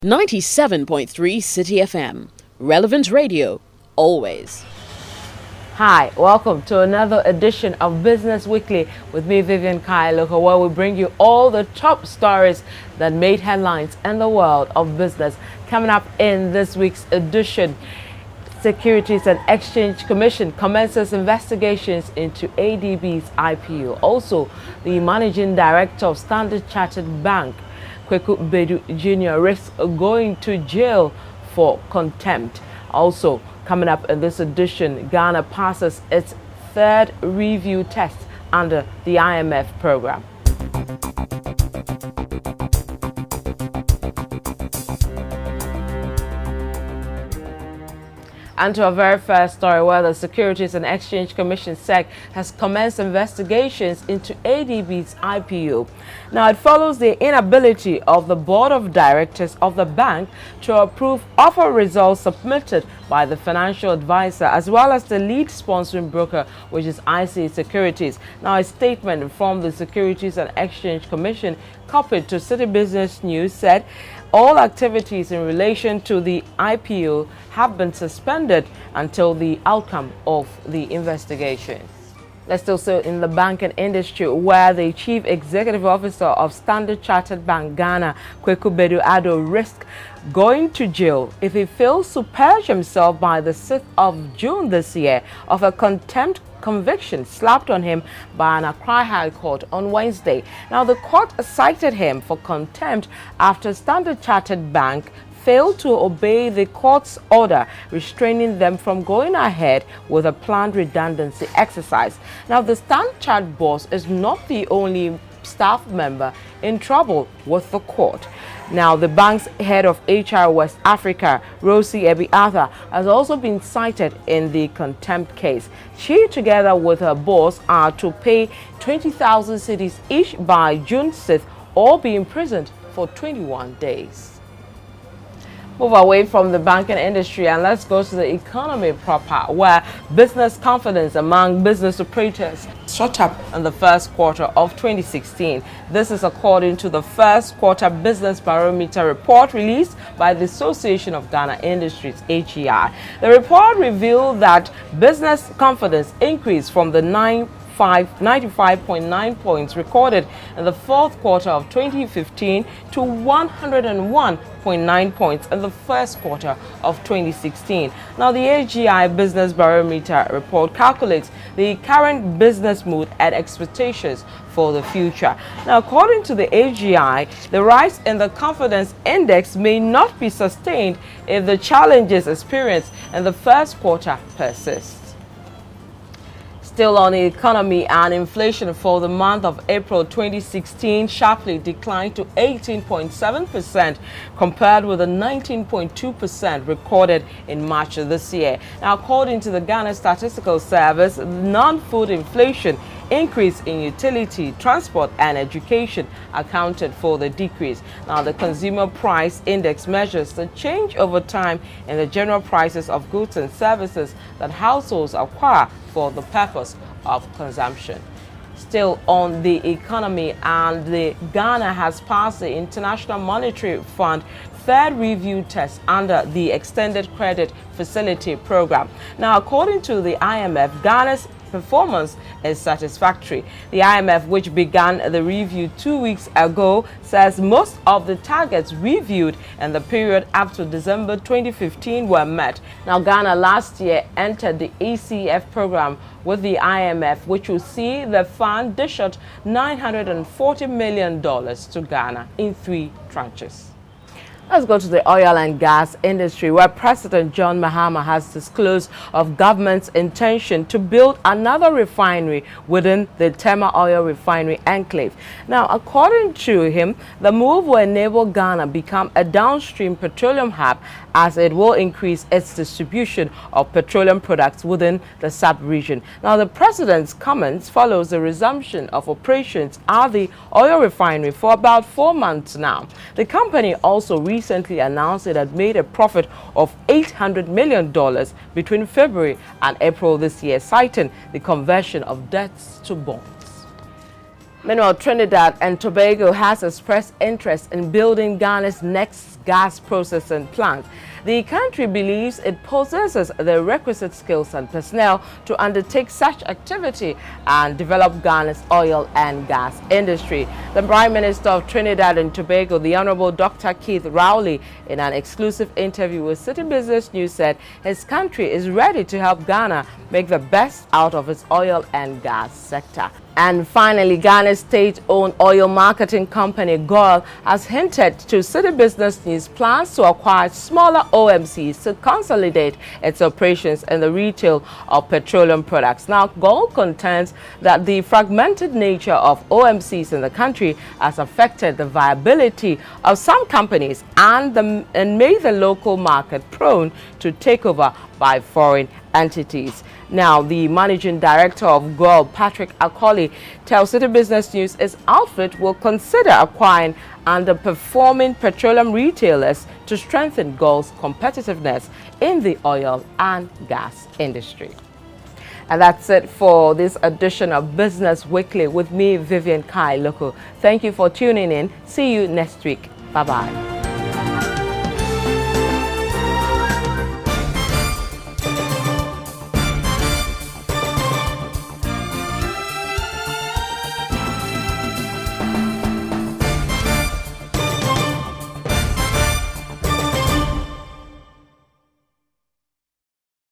97.3 Citi FM. Relevant radio, always. Hi, welcome to another edition of Business Weekly with me, Vivian Kai Lokko, where we bring you all the top stories that made headlines in the world of business. Coming up in this week's edition, Securities and Exchange Commission commences investigations into ADB's IPO. Also, the Managing Director of Standard Chartered Bank, Kweku Bedu Jr. risks going to jail for contempt. Also, coming up in this edition, Ghana passes its third review test under the IMF program. And to our very first story, where the Securities and Exchange Commission (SEC) has commenced investigations into ADB's IPO. Now, it follows the inability of the board of directors of the bank to approve offer results submitted by the financial advisor as well as the lead sponsoring broker, which is IC Securities. Now, a statement from the Securities and Exchange Commission copied to Citi Business News said all activities in relation to the IPO have been suspended until the outcome of the investigation. Let's also in the banking industry, where the Chief Executive Officer of Standard Chartered Bank Ghana, Kweku Bedu Ado, risks going to jail if he fails to purge himself by the 6th of June this year of a contempt conviction slapped on him by an Accra High Court on Wednesday. Now, the court cited him for contempt after Standard Chartered Bank failed to obey the court's order restraining them from going ahead with a planned redundancy exercise. Now, the Standard Chartered boss is not the only staff member in trouble with the court. Now, the bank's head of HR West Africa, Rosie Ebi-Arthur, has also been cited in the contempt case. She, together with her boss, are to pay 20,000 cedis each by June 6th or be imprisoned for 21 days. Move away from the banking industry and let's go to the economy proper, where business confidence among business operators shot up in the first quarter of 2016. This is according to the first quarter business barometer report released by the Association of Ghana Industries, AGI. The report revealed that business confidence increased from the 95.9 points recorded in the fourth quarter of 2015 to 101.9 points in the first quarter of 2016. Now, the AGI Business Barometer report calculates the current business mood and expectations for the future. Now, according to the AGI, the rise in the confidence index may not be sustained if the challenges experienced in the first quarter persist. Still on the economy, and inflation for the month of April 2016 sharply declined to 18.7% compared with the 19.2% recorded in March of this year. Now, according to the Ghana Statistical Service, non-food inflation increase in utility, transport and education accounted for the decrease. Now, the Consumer Price Index measures the change over time in the general prices of goods and services that households acquire for the purpose of consumption. Still on the economy, and the Ghana has passed the International Monetary Fund third review test under the Extended Credit Facility Program. Now, according to the IMF, Ghana's performance is satisfactory. The IMF, which began the review 2 weeks ago, says most of the targets reviewed in the period up to December 2015 were met. Now, Ghana last year entered the ECF program with the IMF, which will see the fund dish out $940 million to Ghana in 3 tranches. Let's go to the oil and gas industry, where President John Mahama has disclosed of government's intention to build another refinery within the Tema Oil Refinery enclave. Now, according to him, the move will enable Ghana become a downstream petroleum hub, as it will increase its distribution of petroleum products within the sub-region. Now, the president's comments follows the resumption of operations at the oil refinery for about 4 months now. The company also recently announced it had made a profit of $800 million between February and April this year, citing the conversion of debts to bonds. Meanwhile, Trinidad and Tobago has expressed interest in building Ghana's next gas processing plant. The country believes it possesses the requisite skills and personnel to undertake such activity and develop Ghana's oil and gas industry. The Prime Minister of Trinidad and Tobago, the Honorable Dr. Keith Rowley, in an exclusive interview with Citi Business News, said his country is ready to help Ghana make the best out of its oil and gas sector. And finally, Ghana's state-owned oil marketing company, GOIL, has hinted to Citi Business News plans to acquire smaller OMCs to consolidate its operations in the retail of petroleum products. Now, GOIL contends that the fragmented nature of OMCs in the country has affected the viability of some companies and made the local market prone to takeover by foreign entities. Now, the managing director of GOIL, Patrick Akoli, tells Citi Business News his outfit will consider acquiring underperforming petroleum retailers to strengthen GOIL's competitiveness in the oil and gas industry. And that's it for this edition of Business Weekly with me, Vivian Kai Lokko. Thank you for tuning in. See you next week. Bye-bye.